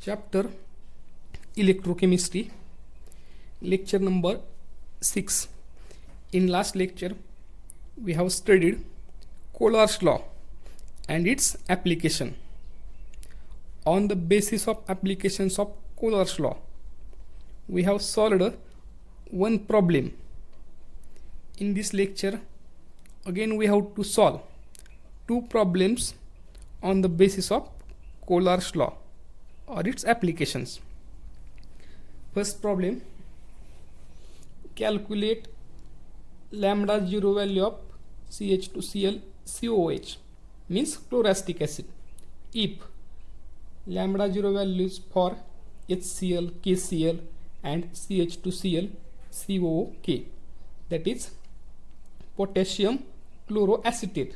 Chapter Electrochemistry, lecture number 6. In last lecture we have studied Collar's law and its application. On the basis of applications of Collar's law, we have solved one problem. In this lecture again we have to solve two problems on the basis of Collar's law or its applications. First problem, calculate lambda 0 value of CH2Cl COOH, means chlorastic acid, if lambda 0 values for HCl, KCl and CH2Cl COOK, that is potassium chloroacetate,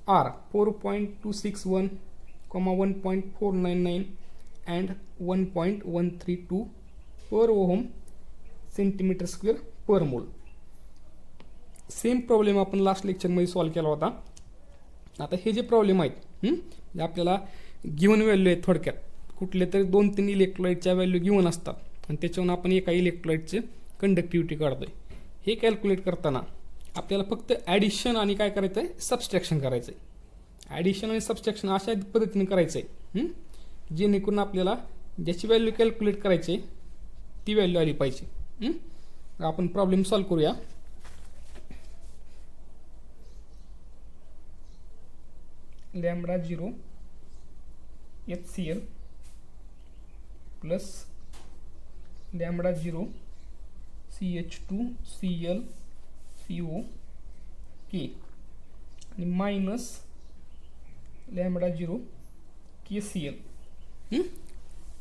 are 4.261, 1.499 and 1.132 per ohm centimeter square per mole. Same problem आपण last लेक्चरमध्ये solve केला होता. आता हे जे problem आहेत जे आपल्याला गिवन व्हॅल्यू आहेत, थोडक्यात कुठले तरी 2-3 इलेक्ट्रोलाइटच्या व्हॅल्यू गिवन असतात आणि त्याच्यावरून आपण एका इलेक्ट्रोलाइटचे कंडक्टिव्हिटी काढतोय. हे कॅल्क्युलेट करताना आपल्याला फक्त ॲडिशन आणि काय करायचं आहे, सबस्ट्रॅक्शन करायचं आहे. ॲडिशन आणि सबस्ट्रॅक्शन अशा पद्धतीने करायचं आहे जेणेकरून आपल्याला ज्याची व्हॅल्यू कॅल्क्युलेट करायची ती व्हॅल्यू आली पाहिजे. आपण प्रॉब्लेम सॉल्व करूया. Lambda 0 HCl plus lambda 0 CH2Cl COK आणि minus lambda 0 KCl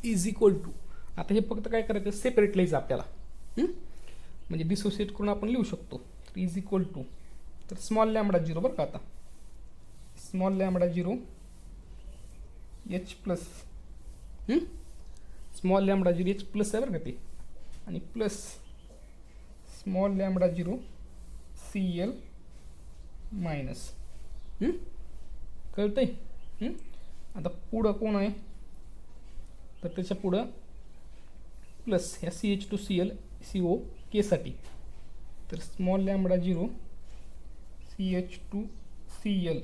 is equal to, आता हे फक्त काय करायचं, सेपरेट लिहायचं आपल्याला, म्हणजे डिसोसिएट करून आपण लिहू शकतो. तर इज इक्वल टू, तर स्मॉल लॅम्बडा 0 बरं का, आता small lambda 0 H plus small lambda 0 H plus आहे बरं का ते, आणि plus small lambda 0 CL minus. कळतंय? आता पुढं कोण आहे, तर त्याच्या पुढं प्लस ह्या CH2Cl COK साठी, तर स्मॉल लॅम्बडा 0 CH2Cl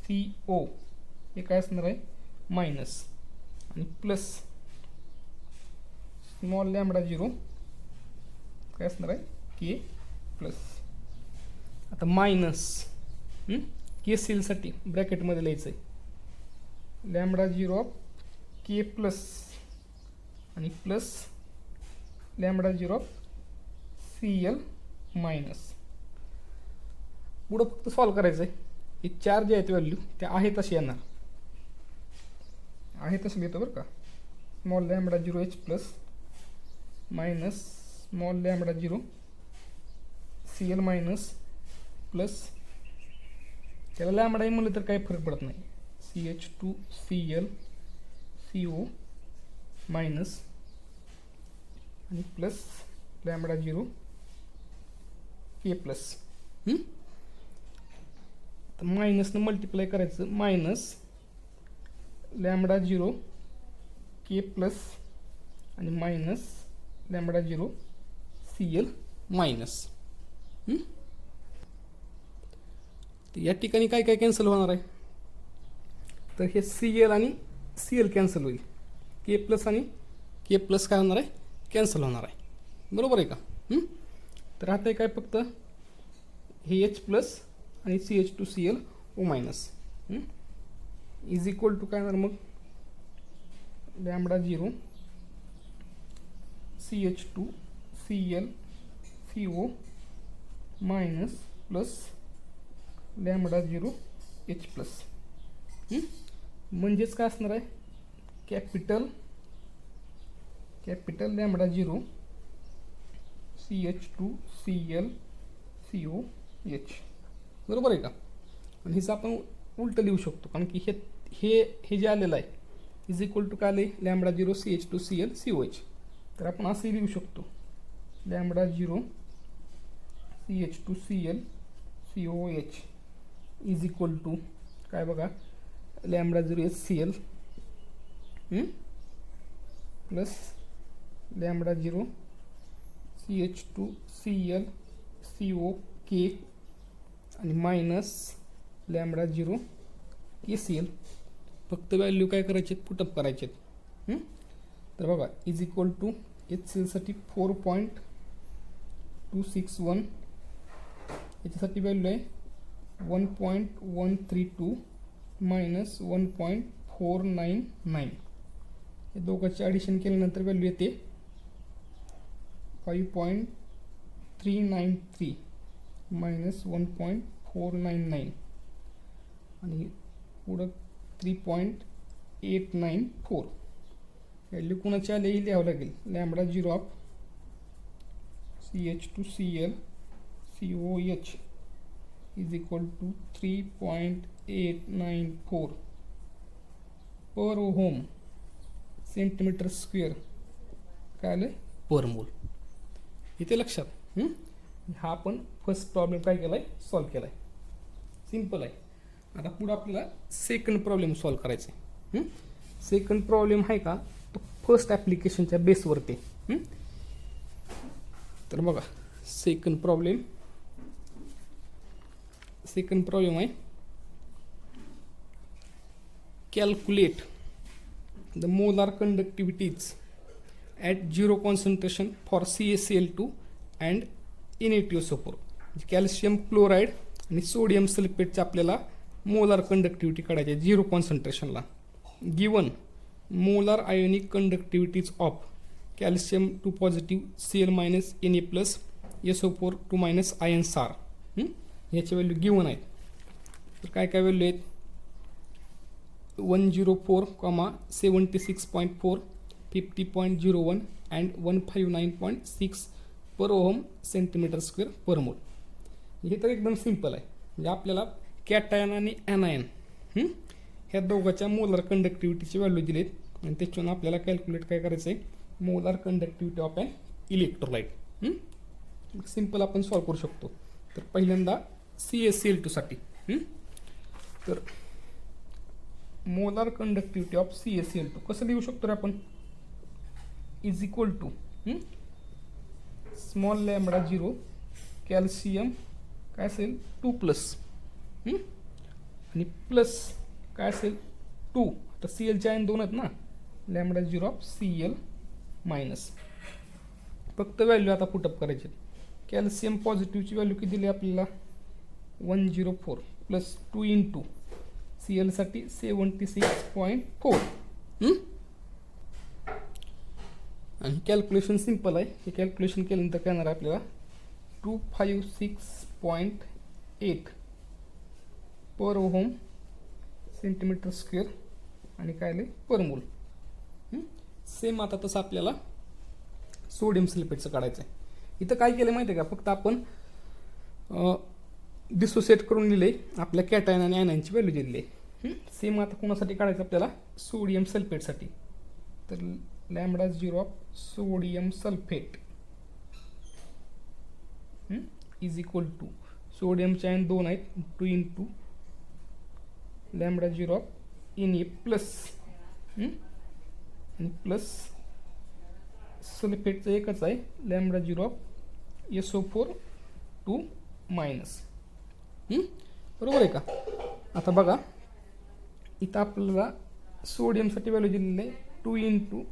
CO हे काय असणार आहे, मायनस, आणि प्लस स्मॉल लॅम्बडा 0 काय असणार आहे, के प्लस. आता मायनस KCl साठी ब्रॅकेटमध्ये लिहायचं आहे लॅम्बडा 0 ऑफ के प्लस आणि plus lambda 0 of CL minus. पुढं फक्त सॉल्व करायचं आहे. हे चार जे आहेत व्हॅल्यू त्या आहे तशी येणार, आहे तसं लिहितो बरं का. Small lambda 0 H plus minus small lambda 0 CL minus plus, त्याला लॅम्बडा म्हणलं तर काही फरक पडत नाही, CH2Cl CO मायनस आणि प्लस लॅम्बडा 0 K प्लस. तर मायनसनं मल्टिप्लाय करायचं, मायनस लॅम्बडा 0 K प्लस आणि मायनस लॅम्बडा 0 CL मायनस. तर या ठिकाणी काय काय कॅन्सल होणार आहे, तर हे CL आणि CL कॅन्सल होईल, K प्लस आणि K प्लस काय होणार आहे, कॅन्सल होणार आहे. बरोबर आहे का? तर आता काय फक्त हे H प्लस आणि CH2Cl O minus is equal to काय होणार मग, lambda 0 CH2Cl CO minus plus lambda 0 H plus. म्हणजेच काय असणार आहे, कॅपिटल लॅम्बडा 0 CH2Cl COH. बरोबर आहे का? आणि हिचं आपण उलटं लिहू शकतो, कारण की हे जे आलेलं आहे इज इक्वल टू काय आले, लॅम्बडा 0 CH2Cl COH. तर आपण असंही लिहू शकतो, lambda 0 CH2Cl COH is equal to काय बघा, lambda 0 HCl plus lambda 0 CH2Cl COK आणि मायनस लॅम्बडा 0 KCl. फक्त व्हॅल्यू काय करायचे, पुटअप करायचे. तर बघा इज इक्वल टू HClसाठी 4.261, याच्यासाठी व्हॅल्यू आहे 1.132 मायनस 1.499. हे दोघांचे ॲडिशन केल्यानंतर व्हॅल्यू येते 5.393 मायनस 1.499 आणि पुढं 3.894. व्हॅल्यू कुणाच्या आलेही लिहावं लागेल. Lambda 0 of CH2Cl COH is equal to 3.894 per ohm centimetre square काय आलं पर मोल. इथे लक्षात. हा आपण फर्स्ट प्रॉब्लेम काय केला आहे, सॉल्व केला आहे. सिम्पल आहे. आता पुढं आपल्याला सेकंड प्रॉब्लेम सॉल्व करायचा आहे. सेकंड प्रॉब्लेम आहे का, तो फर्स्ट ॲप्लिकेशनच्या बेसवरती. तर बघा सेकंड प्रॉब्लेम आहे calculate the molar कंडक्टिव्हिटीज at 0 concentration for CaCl2 and NaTO4. Calcium chloride आणि सोडियम सल्फेटचे आपल्याला मोलार कंडक्टिव्हिटी काढायची आहे 0 कॉन्सन्ट्रेशनला. Given molar ionic कंडक्टिव्हिटीज of calcium 2 positive Cl minus Na plus SO4 2 minus ion सार. ह्याचे व्हॅल्यू गिवन आहेत. तर काय काय व्हॅल्यू आहेत, 104, 76.4, 50.01 and 159.6 per ohm centimetre square per mole. हे तर एकदम सिम्पल आहे. म्हणजे आपल्याला कॅटायन आणि ॲनायन ह्या दोघांच्या मोलार कंडक्टिव्हिटीचे व्हॅल्यू दिलेत आणि त्याच्यातून आपल्याला कॅल्क्युलेट काय करायचं आहे, molar conductivity of an electrolyte. Simple आपण सॉल्व करू शकतो. तर पहिल्यांदा CaCl2 साठी तर मोलार कंडक्टिव्हिटी ऑफ CaCl2 कसं लिहू शकतो रे आपण, is equal to small lambda 0 calcium काय असेल 2 प्लस आणि प्लस काय असेल 2. तर Clचे आयन 2 आहेत ना, लॅम्बडा 0 ऑफ Cl मायनस. फक्त व्हॅल्यू आता पुटअप करायचे. कॅल्शियम पॉझिटिव्हची व्हॅल्यू किती दिली आपल्याला 104 प्लस 2 इंटू Clसाठी 76.4. आणि कॅल्क्युलेशन सिम्पल आहे. हे कॅल्क्युलेशन केल्यानंतर काय येणार आपल्याला 256.8 पर ओहम सेंटीमीटर स्क्वेअर आणि काय आले पर मोल. सेम आता तसं आपल्याला सोडियम सल्फेटचं काढायचं आहे. इथं काय केलं माहिती आहे का, फक्त आपण डिसोसिएट करून लिहिले, आपल्या कॅटायन आणि ॲनायनची व्हॅल्यू दिलेली आहे. सेम आता कोणासाठी काढायचं आपल्याला, सोडियम सल्फेटसाठी. तर lambda 0 of sodium sulphate is equal to सोडियमचे आयन 2 आहेत 2 into lambda 0 of Na plus आणि प्लस सल्फेटचं एकच आहे लॅम्बडा 0 ऑफ SO4 2 मायनस. बरोबर आहे का. आता बघा इथं आपल्याला सोडियमसाठी व्हॅल्यू दिलेली आहे 2 इंटू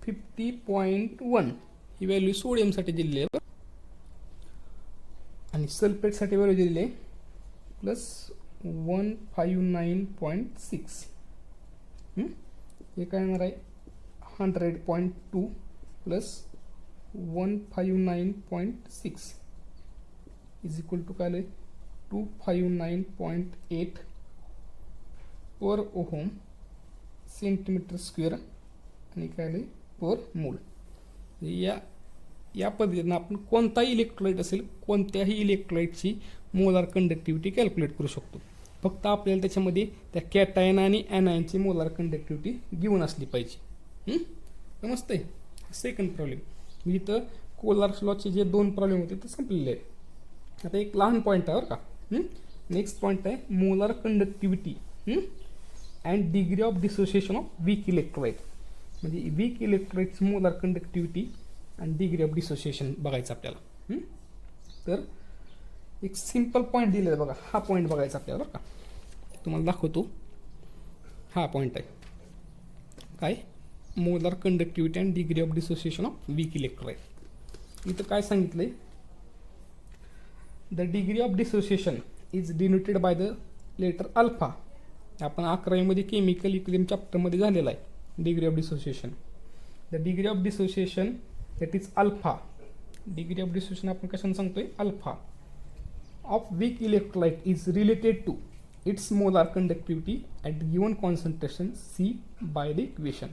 50.1 ही व्हॅल्यू सोडियमसाठी दिलेली आहे. आणि सल्फेटसाठी व्हॅल्यू दिलेली आहे प्लस 159.6. हे काय येणार आहे 100.2 प्लस 159.6 इज इक्वल टू काय आलं 259.8 पर ओहम सेंटीमीटर स्क्वेअर आणि काय आले पर मोल. या पद्धतीनं आपण कोणताही इलेक्ट्रोलाइट असेल कोणत्याही इलेक्ट्रोलाइटची मोलार कंडक्टिव्हिटी कॅल्क्युलेट करू शकतो. फक्त आपल्याला त्याच्यामध्ये त्या कॅटायन आणि ॲनायनची मोलार कंडक्टिव्हिटी गिवन असली पाहिजे. समजतंय. सेकंड प्रॉब्लेम मी इथं कोलार्स लॉचे जे 2 प्रॉब्लेम होते ते संपलेले आहेत. आता एक लहान पॉईंट आहे बरं का. नेक्स्ट पॉईंट आहे molar conductivity and degree of dissociation of weak electrolyte. म्हणजे वीक इलेक्ट्रोलाइटची मोलार कंडक्टिव्हिटी आणि डिग्री ऑफ डिसोसिएशन बघायचं आपल्याला. तर एक सिंपल पॉईंट दिलेला आहे बघा, हा पॉईंट बघायचा आपल्याला बरं का. तुम्हाला दाखवतो, हा पॉईंट आहे काय, molar conductivity and degree of dissociation of weak electrolyte. इथं काय सांगितलंय, the degree of dissociation is denoted by the letter alpha. आपण 11वीमध्ये केमिकल इक्विलिब्रियम चॅप्टरमध्ये झालेला आहे degree of dissociation. The degree of dissociation that is alpha. Degree of dissociation आपण कशाने सांगतोय, alpha of weak electrolyte is related to its molar conductivity at given concentration C by the equation.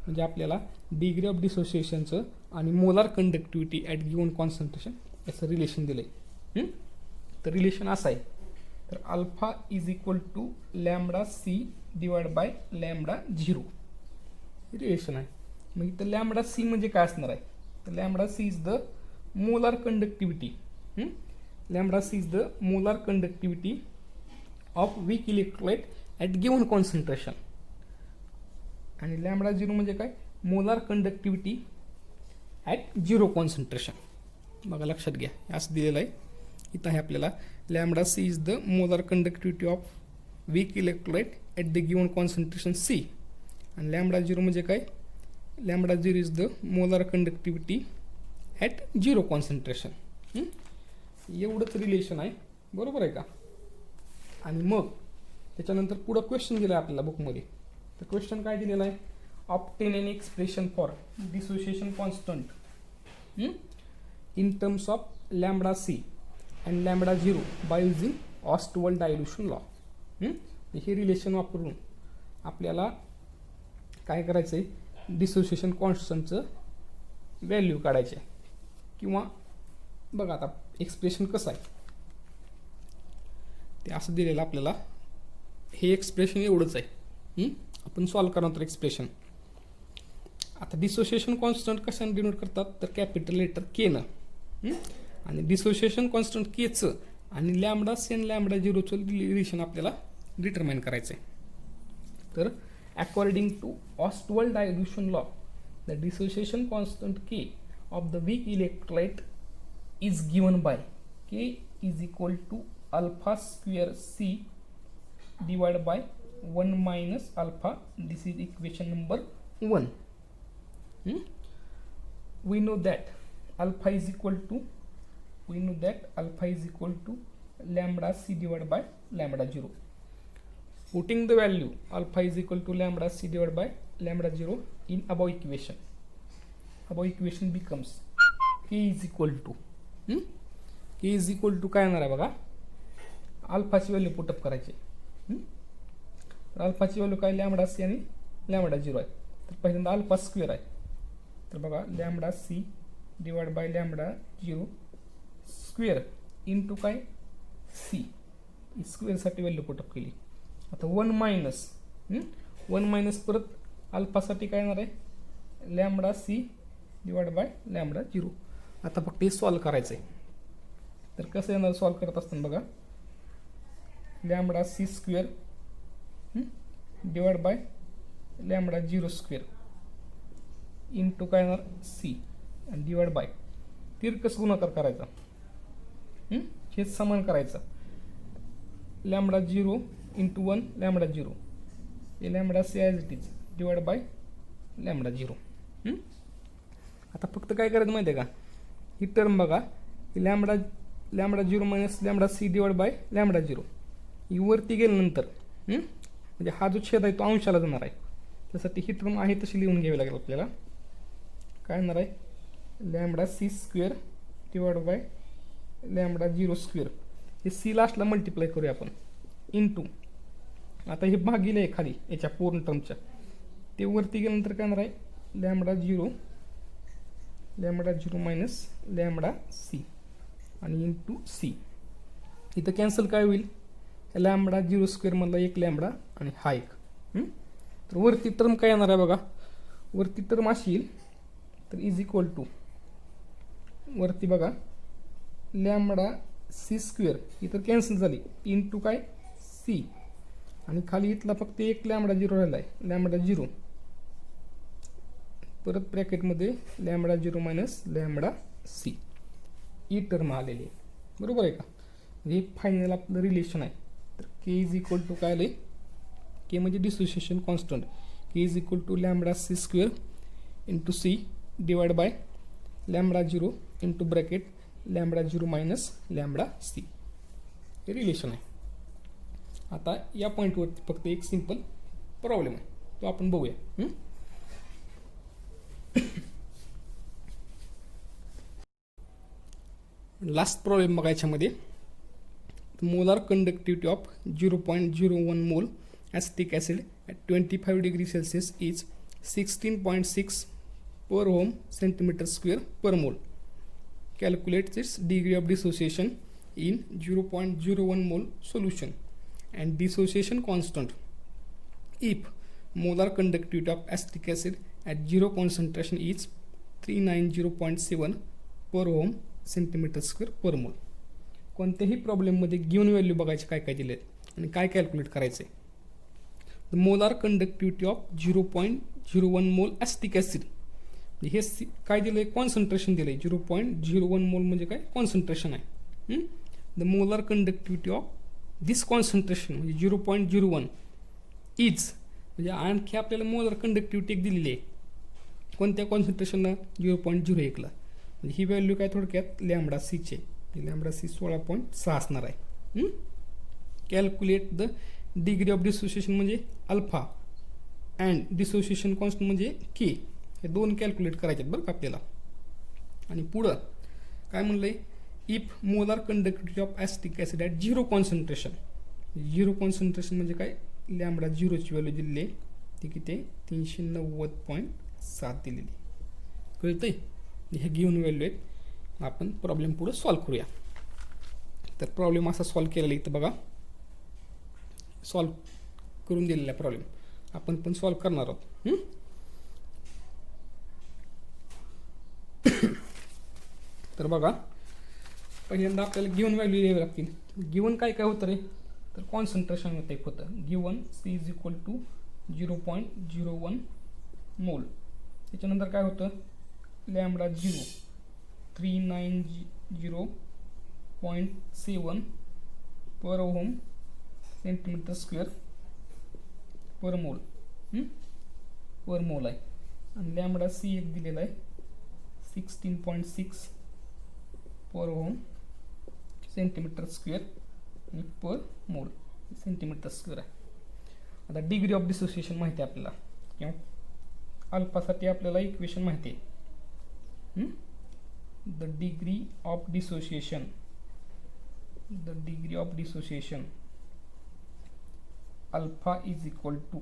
म्हणजे आपल्याला degree of डिसोसिएशनचं आणि molar conductivity at given concentration याचं relation दिलं आहे. तर रिलेशन असं आहे, तर alpha is equal to lambda C divide by lambda zero हे रिलेशन आहे. मग इथं लॅम्बडा सी म्हणजे काय असणार आहे, तर lambda C is the molar conductivity. Lambda C is the molar conductivity of weak electrolyte at given concentration. आणि लॅम्बडा झिरो म्हणजे काय, molar conductivity at zero concentration. बघा लक्षात घ्या, असं दिलेलं आहे. इथं आहे आपल्याला lambda C is the molar conductivity of weak electrolyte at the given concentration C. आणि लॅम्बडा झिरो म्हणजे काय, lambda zero is the molar conductivity at zero concentration. एवढंच रिलेशन आहे, बरोबर आहे का. आणि मग त्याच्यानंतर पुढं क्वेश्चन दिलं आहे आपल्याला बुकमध्ये. तर क्वेश्चन काय दिलेला आहे, obtain an expression for dissociation constant in terms of lambda c and lambda zero by using Ostwald dilution law. हे रिलेशन वापरून आपल्याला काय करायचं आहे, डिसोसिएशन कॉन्स्टंटचं व्हॅल्यू काढायचे. किंवा बघा आता एक्सप्रेशन कसं आहे ते असं दिलेलं आपल्याला. हे एक्सप्रेशन एवढंच आहे, आपण सॉल्व करणार तर एक्सप्रेशन. आता डिसोसिएशन कॉन्स्टंट कशाने डिनोट करतात, तर कॅपिटल लेटर केनं. आणि डिसोसिएशन कॉन्स्टंट केचं आणि लॅम्बडा सी आणि लॅम्बडा झिरोचं रिलेशन आपल्याला डिटरमाइन करायचं आहे. तर according to Ostwald dilution law the dissociation constant K of the weak electrolyte is given by K is equal to alpha square C divided by 1 minus alpha. This is equation number 1. We know that alpha is equal to lambda C divided by lambda 0. Putting the value alpha is equal to lambda C divided by lambda 0 in above equation becomes K is equal to K is equal to काय येणार आहे बघा, अल्फाची value put up करायची. तर अल्फाची value काय, lambda C आणि लॅम्बडा झिरो आहे. तर पहिल्यांदा अल्फा स्क्वेअर आहे, तर बघा lambda C divide by lambda zero square into काय सी, स्क्वेअरसाठी व्हॅल्यू पुटअप केली. आता वन मायनस परत अल्फासाठी काय येणार आहे, lambda C divide by lambda zero. आता फक्त हे सॉल्व करायचं आहे. तर कसं येणार सॉल्व करत असताना बघा, lambda C square divide by lambda zero square into काय येणार सी आणि डिवाइड बाय तिरकस गुणाकार करायचा, हे समान करायचं. Lambda zero into one lambda zero, हे lambda c as it is divide by lambda zero. आता फक्त काय करायचं माहिती आहे का, ही टर्म बघा, ही lambda zero minus lambda C divide by lambda zero ही वरती गेल्यानंतर म्हणजे हा जो छेद आहे तो अंशाला जाणार आहे. त्यासाठी ही टर्म आहे तशी लिहून घ्यावी लागेल आपल्याला. काय येणार आहे, lambda C square divide by lambda zero square, हे सी लास्टला मल्टिप्लाय करूया आपण इंटू. आता हे भागिले आहे खाली याच्या पूर्ण टर्मच्या, ते वरती गेल्यानंतर काय येणार आहे, lambda zero minus lambda C आणि इंटू सी. इथं कॅन्सल काय होईल, लॅम्बडा झिरो स्क्वेअरमधला एक लॅम्बडा आणि हा एक. तर वरती टर्म काय येणार आहे बघा, वरती टर्म अशी येईल, तर इज इक्वल टू वरती बघा लॅम्बडा सी स्क्वेअर इथं कॅन्सल झाली इंटू काय सी आणि खाली इथला फक्त एक लॅम्बडा झिरो राहिला आहे, लॅम्बडा झिरो परत ब्रॅकेटमध्ये लॅम्बडा 0 मायनस लॅम्बडा सी ई टर्म आलेली आहे, बरोबर आहे का. हे फायनल आपलं रिलेशन आहे. तर के इज इक्वल टू काय आलं आहे, के म्हणजे dissociation constant, K is equal to lambda C square into C divide by lambda 0 into bracket lambda 0 minus lambda C, हे रिलेशन आहे. आता या पॉईंटवरती फक्त एक सिंपल प्रॉब्लेम आहे, तो आपण बघूया. लास्ट प्रॉब्लेम बघा याच्यामध्ये. मोलार कंडक्टिव्हिटी ऑफ 0.01 मोल acetic acid at 25 degree Celsius is 16.6 per ohm centimeter square per mole. Calculate its degree of dissociation in 0.01 mole solution and dissociation constant if molar conductivity of acetic acid at 0 concentration is 390.7 per ohm centimeter square per mole. कोणत्याही प्रॉब्लेममध्ये given value बघायचे काय काय दिले आणि काय calculate करायचे. The molar conductivity of 0.01 मोल ॲसिटिक ॲसिड, हे काय दिलं आहे, कॉन्सन्ट्रेशन दिलं आहे. 0.01 मोल म्हणजे काय, कॉन्सन्ट्रेशन आहे. The molar conductivity of this concentration म्हणजे 0.01 इज, म्हणजे आणखी आपल्याला मोलार कंडक्टिव्हिटी एक दिलेली आहे. कोणत्या कॉन्सन्ट्रेशनला, 0.01ला. म्हणजे ही व्हॅल्यू काय थोडक्यात लॅम्बडा सीचे, लॅम्बडा सी 16.6 असणार आहे. Calculate the degree of dissociation म्हणजे अल्फा अँड डिसोसिएशन कॉन्स्टंट म्हणजे के, हे दोन कॅल्क्युलेट करायचे आहेत बरं का आपल्याला. आणि पुढं काय म्हणलं आहे, if molar conductivity of acetic acid at 0 concentration. 0 concentration म्हणजे काय, लॅम्बडा 0ची व्हॅल्यू दिलेली आहे, ती किती आहे, 390.7 दिलेली. कळतं आहे, हे गिवन व्हॅल्यू आहेत. आपण प्रॉब्लेम पुढं सॉल्व करूया. तर प्रॉब्लेम असा सॉल्व केलेला इथं बघा, सॉल्व करून दिलेला प्रॉब्लेम आपण पण सॉल्व करणार आहोत. तर बघा, पहिल्यांदा आपल्याला गिवन व्हॅल्यू द्यावी लागतील. गिवन काय काय होतं रे, तर कॉन्सन्ट्रेशन होतं एक होतं given, C is equal to 0.01 mole. त्याच्यानंतर काय होतं, lambda 0 390.7 per ohm centimetre square per mole, per मोल आहे. आणि लॅम्बडा सी एक दिलेला आहे 16.6 पर ओहम सेंटीमीटर स्क्वेअर आणि पर मोल सेंटीमीटर स्क्वेअर आहे. आता डिग्री ऑफ डिसोसिएशन माहिती आहे आपल्याला, किंवा अल्फासाठी आपल्याला इक्वेशन माहिती आहे. The degree of dissociation, the degree of dissociation alpha is equal to,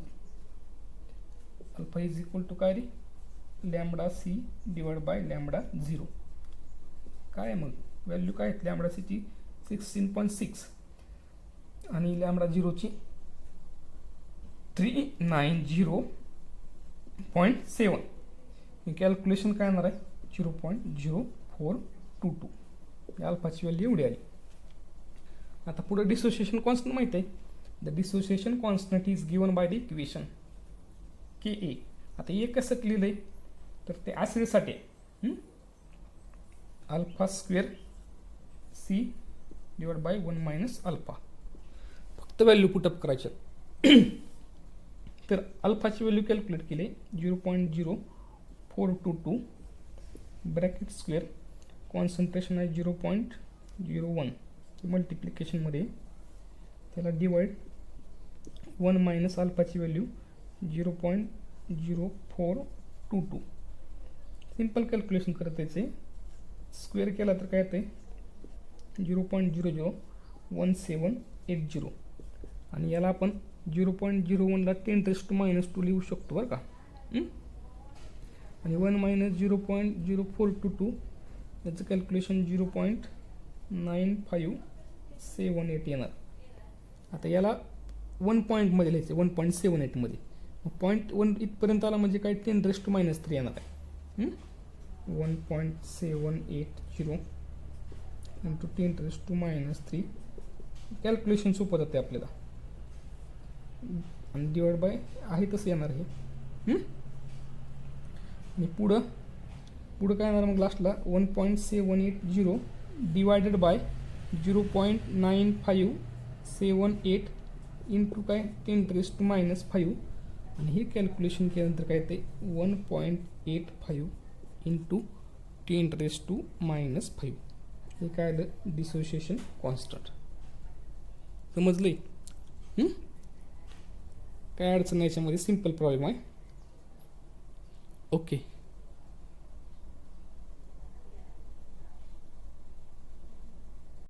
alpha is equal to काय रे, lambda C divide by lambda 0. काय मग व्हॅल्यू काय आहेत, लॅम्बडा सीची 16.6 आणि लॅम्बडा 0ची 390.7. कॅल्क्युलेशन काय येणार आहे, 0.0422. अल्फाची व्हॅल्यू एवढी आली. आता पुढे डिसोसिएशन कॉन्स्टंट माहित आहे. The dissociation constant is given by the equation K a. आता हे कसं लिहिलं आहे, तर ते ॲसिडसाठी alpha square c divide by 1 minus alpha, फक्त व्हॅल्यू पुटअप करायच्या. तर अल्फाची व्हॅल्यू कॅल्क्युलेट केली 0.0422 ब्रॅकेट स्क्वेअर, कॉन्सन्ट्रेशन आहे 0.01, मल्टिप्लिकेशनमध्ये त्याला डिवाइड 1 मायनस अल्फाची व्हॅल्यू 0.0422. सिंपल कॅल्क्युलेशन करत यायचे, स्क्वेअर केला तर काय येते 0.001780. आणि याला आपण 0.01ला 10⁻² लिहू शकतो बरं का. आणि 1 मायनस 0.0422 याचं कॅल्क्युलेशन 0.9578 येणार. आता याला 1 पॉईंटमध्ये लिहायचं, 1.78मध्ये. मग 0.1 इथपर्यंत आला म्हणजे काय 10⁻³ येणार आहे. 1.780 इंटू 10⁻³ कॅल्क्युलेशन सोपं जाते आपल्याला. आणि डिवाइड बाय आहे तसं येणार हे. आणि पुढं काय येणार मग लास्टला 1.780 डिवायडेड बाय 0.9578 इंटू काय 10⁻⁻5 आणि हे कॅल्क्युलेशन केल्यानंतर काय ते 1.85 इंटू 10⁻⁻5 हे काय आलं डिसोशिएशन कॉन्स्टंट. समजलं? काय अडचण नाही, याच्यामध्ये सिम्पल प्रॉब्लेम आहे. ओके.